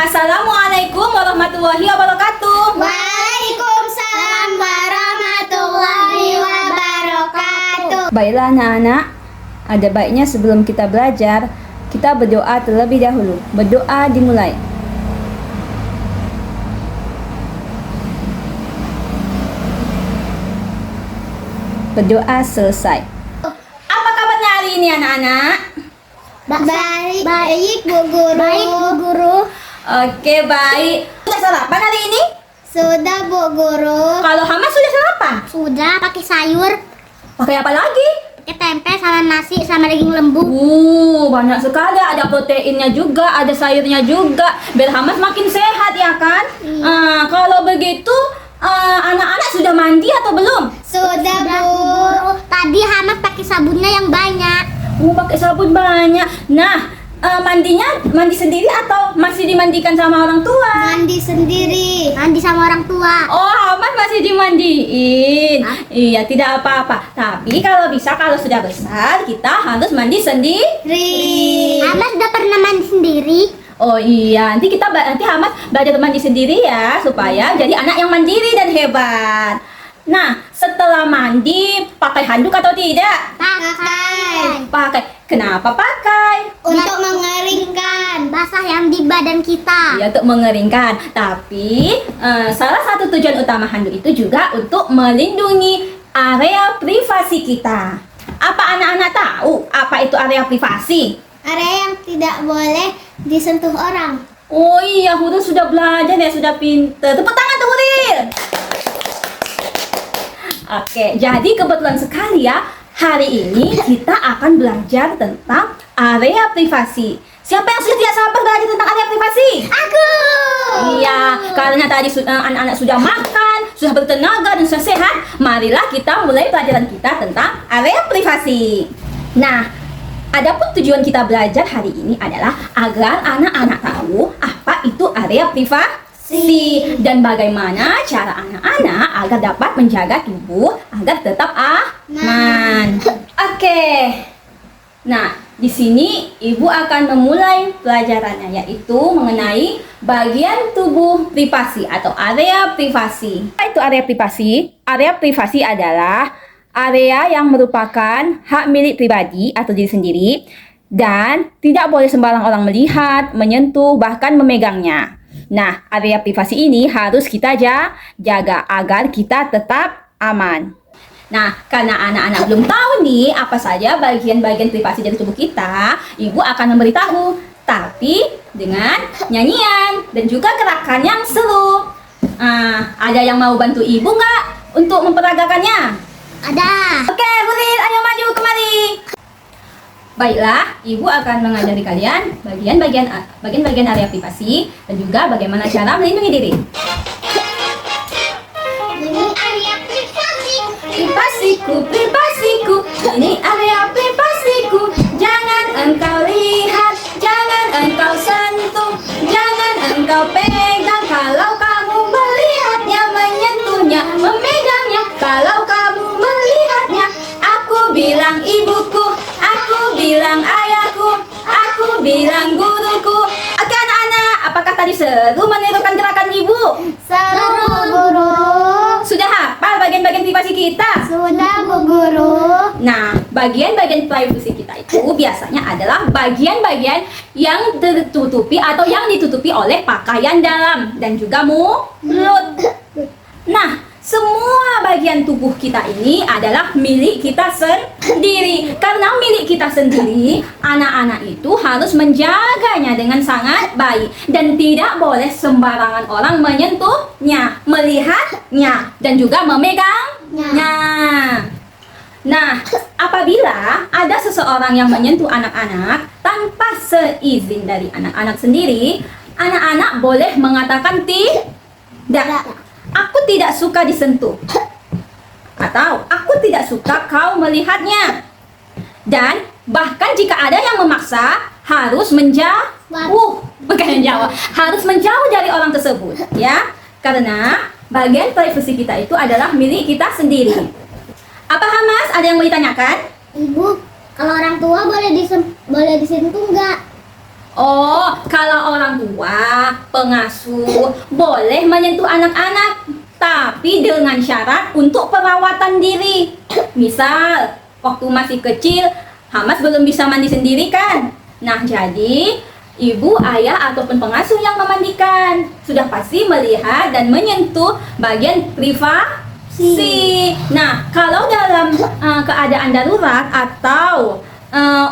Assalamualaikum warahmatullahi wabarakatuh. Waalaikumsalam warahmatullahi wabarakatuh. Baiklah anak-anak, ada baiknya sebelum kita belajar, kita berdoa terlebih dahulu. Berdoa dimulai. Berdoa selesai. Apa kabarnya hari ini anak-anak? Baik, Bu Guru. Baik, Bu Guru. Oke, baik. Sudah sarapan hari ini? Sudah, Bu Guru. Kalau Hamas sudah sarapan? Sudah, pakai sayur, Pakai apa lagi? pakai tempe sama nasi sama daging lembu. Banyak sekali. Ada proteinnya juga, ada sayurnya juga. Biar Hamas makin sehat ya kan? Kalau begitu, anak-anak sudah mandi atau belum? Sudah, Bu. Tadi Hamas pakai sabunnya yang banyak. Pakai sabun banyak. Nah, mandi sendiri atau masih dimandikan sama orang tua? Mandi sendiri. Mandi sama orang tua. Oh, Hamas masih dimandiin. Iya, tidak apa-apa. Tapi kalau sudah besar, kita harus mandi sendiri. Hamas udah pernah mandi sendiri. Oh iya, nanti Hamas belajar mandi sendiri ya, supaya jadi anak yang mandiri dan hebat. Nah, setelah mandi, pakai handuk atau tidak? Pakai. Pakai. Kenapa pakai? Untuk mengeringkan basah yang di badan kita. Ya, untuk mengeringkan. Tapi, salah satu tujuan utama handuk itu juga untuk melindungi area privasi kita. Apa anak-anak tahu apa itu area privasi? Area yang tidak boleh disentuh orang. Oh iya, Huril sudah belajar ya, sudah pinter. Tepuk tangan tuh Huril. Oke, jadi kebetulan sekali ya, hari ini kita akan belajar tentang area privasi. Siapa yang sudah tidak sabar belajar tentang area privasi? Aku. Iya, karena tadi anak-anak sudah makan, sudah bertenaga dan sudah sehat. Marilah kita mulai pelajaran kita tentang area privasi. Nah, adapun tujuan kita belajar hari ini adalah agar anak-anak tahu apa itu area privasi dan bagaimana cara anak-anak agar dapat menjaga tubuh agar tetap aman. Oke. Nah, di sini Ibu akan memulai pelajarannya, yaitu mengenai bagian tubuh privasi atau area privasi. Apa itu area privasi? Area privasi adalah area yang merupakan hak milik pribadi atau diri sendiri dan tidak boleh sembarang orang melihat, menyentuh, bahkan memegangnya. Nah, area privasi ini harus kita jaga agar kita tetap aman. Nah, karena anak-anak belum tahu nih apa saja bagian-bagian privasi dari tubuh kita, Ibu akan memberitahu, tapi dengan nyanyian dan juga gerakan yang seru. Ada yang mau bantu Ibu nggak untuk memperagakannya? Ada. Oke, Huril, ayo maju kemari. Baiklah, Ibu akan mengajari kalian bagian-bagian area privasi dan juga bagaimana cara melindungi diri. Ini area privasi. Privasiku, ini area privasiku. Jangan engkau lihat, jangan engkau sentuh, jangan engkau pegang. Kalau kamu melihatnya, menyentuhnya, memegangnya, kalau kamu melihatnya, aku bilang ibuku, aku bilang ayahku, aku bilang guruku. Oke anak-anak, apakah tadi seru menirukan gerakan Ibu? Seru, Bu Guru. Sudah hafal bagian-bagian privasi kita? Sudah, Bu Guru. Nah, bagian-bagian privasi kita itu biasanya adalah bagian-bagian yang tertutupi atau yang ditutupi oleh pakaian dalam dan juga mulut. Nah, semua bagian tubuh kita ini adalah milik kita sendiri. Karena milik kita sendiri, anak-anak itu harus menjaganya dengan sangat baik. Dan tidak boleh sembarangan orang menyentuhnya, melihatnya, dan juga memegangnya. Nah, apabila ada seseorang yang menyentuh anak-anak tanpa seizin dari anak-anak sendiri, anak-anak boleh mengatakan tidak. Aku tidak suka disentuh. Atau aku tidak suka kau melihatnya. Dan bahkan jika ada yang memaksa, harus harus menjauh dari orang tersebut, ya. Karena bagian privasi kita itu adalah milik kita sendiri. Apa Hamas? Ada yang mau ditanyakan? Ibu, kalau orang tua boleh disentuh nggak? Oh, kalau orang tua, pengasuh boleh menyentuh anak-anak, tapi dengan syarat untuk perawatan diri. Misal, waktu masih kecil, Hamas belum bisa mandi sendiri kan? Nah, jadi ibu, ayah, ataupun pengasuh yang memandikan sudah pasti melihat dan menyentuh bagian privasi. Nah, kalau dalam keadaan darurat atau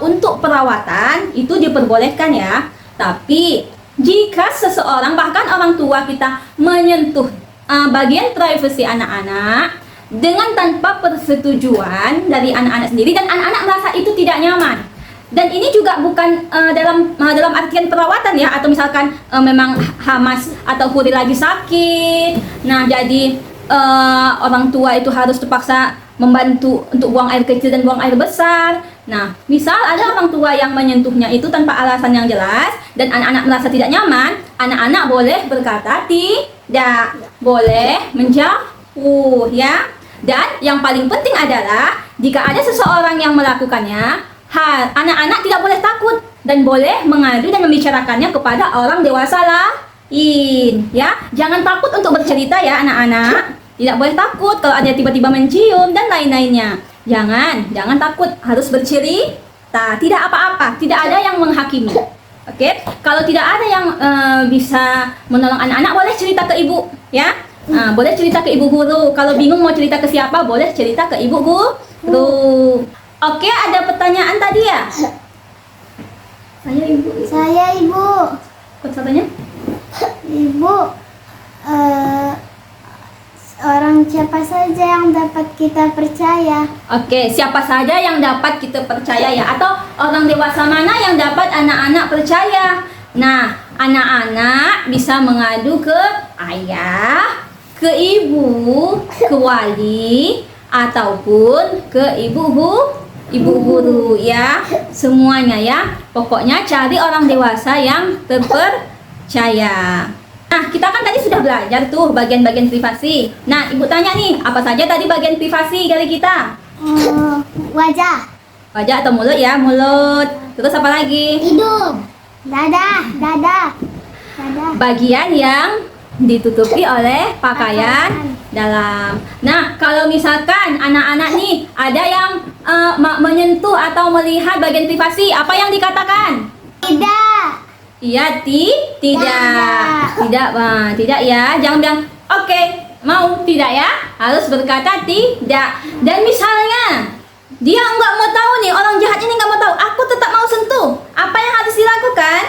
untuk perawatan itu diperbolehkan ya. Tapi jika seseorang bahkan orang tua kita menyentuh bagian privasi anak-anak dengan tanpa persetujuan dari anak-anak sendiri dan anak-anak merasa itu tidak nyaman. Dan ini juga bukan dalam artian perawatan ya, atau misalkan memang Hamas atau Huri lagi sakit. Nah, jadi orang tua itu harus terpaksa membantu untuk buang air kecil dan buang air besar. Nah, misal ada orang tua yang menyentuhnya itu tanpa alasan yang jelas dan anak-anak merasa tidak nyaman, anak-anak boleh berkata tidak, boleh menjauh ya. Dan yang paling penting adalah jika ada seseorang yang melakukannya, anak-anak tidak boleh takut dan boleh mengadu dan membicarakannya kepada orang dewasa lain ya. Jangan takut untuk bercerita ya anak-anak. Tidak boleh takut kalau ada tiba-tiba mencium dan lain-lainnya. Jangan takut, harus bercerita. Tidak apa-apa, tidak ada yang menghakimi. Oke, kalau tidak ada yang bisa menolong anak-anak, boleh cerita ke ibu ya. Boleh cerita ke ibu guru. Kalau bingung mau cerita ke siapa, boleh cerita ke ibu guru. Oke, ada pertanyaan tadi ya? Saya ibu. Pertanyaannya? Ibu, orang siapa saja yang dapat kita percaya? Oke, siapa saja yang dapat kita percaya ya? Atau orang dewasa mana yang dapat anak-anak percaya? Nah, anak-anak bisa mengadu ke ayah, ke ibu, ke wali, ataupun ke ibu guru ya. Semuanya ya. Pokoknya cari orang dewasa yang terpercaya. Nah, kita kan tadi sudah belajar tuh bagian-bagian privasi. Nah, ibu tanya nih, apa saja tadi bagian privasi dari kita? Wajah, Wajah atau mulut ya? Mulut. Terus apa lagi? hidung, dada. Bagian yang ditutupi oleh pakaian dalam. Nah, kalau misalkan anak-anak nih ada yang menyentuh atau melihat bagian privasi, apa yang dikatakan? Tidak. Iya, tidak ya. Jangan bilang oke, mau tidak ya. Harus berkata tidak. Dan misalnya dia nggak mau tahu nih, orang jahat ini nggak mau tahu, aku tetap mau sentuh. Apa yang harus dilakukan?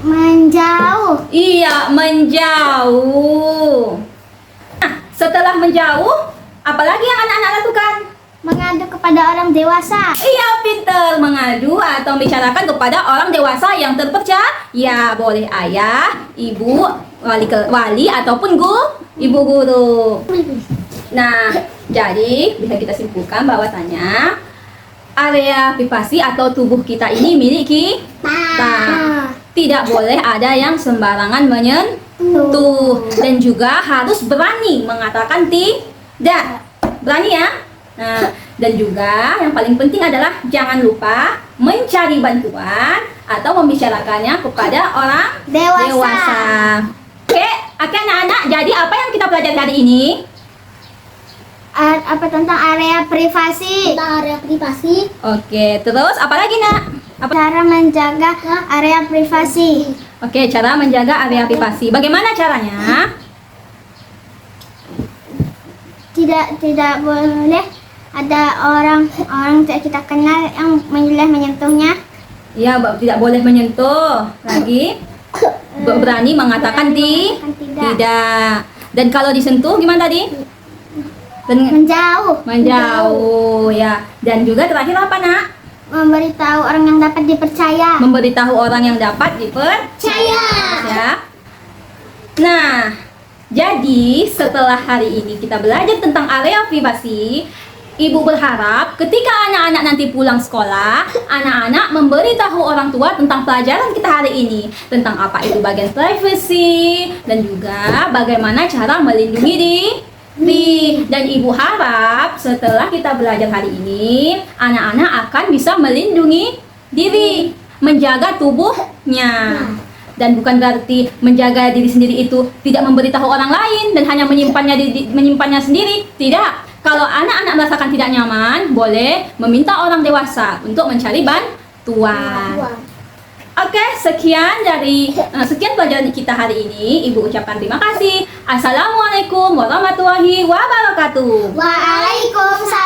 Menjauh. Iya, menjauh. Nah, setelah menjauh, apalagi yang anak-anak lakukan? Mengadu kepada orang dewasa. Iya, pinter. Mengadu atau membicarakan kepada orang dewasa yang terpercaya. Ya, boleh ayah, ibu, wali ataupun ibu guru. Nah, jadi bisa kita simpulkan bahwasanya area privasi atau tubuh kita ini milik kita. Tidak boleh ada yang sembarangan menyentuh dan juga harus berani mengatakan tidak. Berani ya. Nah, dan juga yang paling penting adalah jangan lupa mencari bantuan atau membicarakannya kepada orang dewasa. Oke, anak-anak, jadi apa yang kita pelajari hari ini? Apa tentang area privasi? Tentang area privasi. Oke, terus apa lagi nak? Cara menjaga area privasi. Oke, cara menjaga area privasi. Bagaimana caranya? Tidak boleh ada orang tidak kita kenal yang menyentuhnya. Ya, tidak boleh menyentuh. Lagi berani mengatakan tidak. Dan kalau disentuh gimana tadi? Menjauh ya. Dan juga terakhir apa nak? Memberitahu orang yang dapat dipercaya. Memberitahu orang yang dapat dipercaya. Ya. Nah, jadi setelah hari ini kita belajar tentang area privasi, ibu berharap ketika anak-anak nanti pulang sekolah, anak-anak memberitahu orang tua tentang pelajaran kita hari ini, tentang apa itu bagian privasi dan juga bagaimana cara melindungi Dan Ibu harap setelah kita belajar hari ini, anak-anak akan bisa melindungi diri, menjaga tubuhnya. Dan bukan berarti menjaga diri sendiri itu tidak memberitahu orang lain dan hanya menyimpannya sendiri. Tidak. Kalau anak-anak merasakan tidak nyaman, boleh meminta orang dewasa untuk mencari bantuan. Oke, sekian pelajaran kita hari ini. Ibu ucapkan terima kasih. Assalamualaikum warahmatullahi wabarakatuh. Waalaikumsalam.